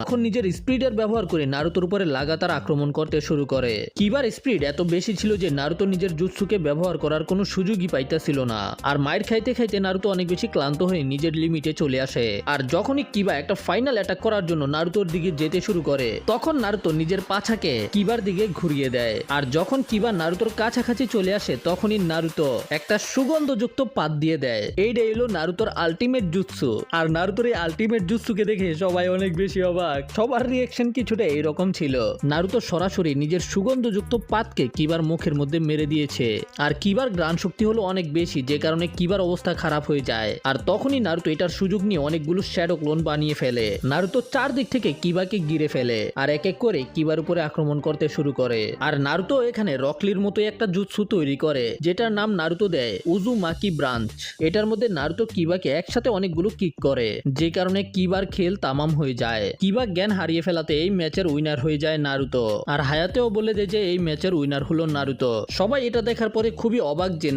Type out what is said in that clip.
তখন নিজের স্পিডের ব্যবহার করে নারুতোর উপরে লাগাতার আক্রমণ করতে শুরু করে। কিবার স্পিড এত বেশি ছিল যে নারুতো নিজের জুৎসুকে ব্যবহার করার কোনো সুযোগই পাইতেছিল না। আর মাইর খাইতে খাইতে নারুতো অনেক বেশি ক্লান্ত হয়ে নিজের লিমিটে চলে আসে। আর যখনই কিবা একটা ফাইনাল অ্যাটাক করার জন্য নারুতোর দিকে যেতে শুরু করে, তখন নারুতো নিজের পাছাকে কিবার দিকে ঘুরিয়ে দেয়। আর যখন কিবা নারুতোর কাছাকাছি চলে আসে, তখনই নারুতো একটা সুগন্ধযুক্ত পাত দিয়ে দেয়। এইটাই হলো নারুতোর আলটিমেট জুৎসু। আর নারুতোর এই আলটিমেট জুৎসুকে দেখে সবাই অনেক বেশি অবাক। সবার রিঅ্যাকশন কিছুটা এইরকম ছিল। নারুতো সরাসরি নিজের সুগন্ধযুক্ত পাতকে কিবার মুখের মধ্যে মেরে দিয়েছে। আর কিবার গ্রাণ শক্তি হলো অনেক বেশি, যে কারণে কিবার অবস্থা খারাপ হয়ে যায়। আর তখনই নারুতো এটার সুযোগ নিয়ে অনেকগুলো শ্যাডো ক্লোন বানিয়ে ফেলে। নারুতো চারদিক থেকে কিবাকে ঘিরে ফেলে আর এক এক করে কিবার উপরে আক্রমণ করতে শুরু করে। আর নারুতো এখানে রকলির মতো একটা জুৎসু তৈরি করে, যেটার নাম নারুতো দেয় উজুমাকি ব্রাঞ্চ। এটার মধ্যে নারুতো কিবাকে একসাথে অনেকগুলো কিক করে, যে কারণে কিবার খেল তামাম হয়ে যায়। কিবা জ্ঞান হারিয়ে ফেলাতে এই ম্যাচের উইনার হয়ে যায় নারুতো। আর হায়াতেও বলে দেয় যে এই ম্যাচের উইনার হলো নারুতো। সবাই এটা দেখার পরে খুবই অবাক যে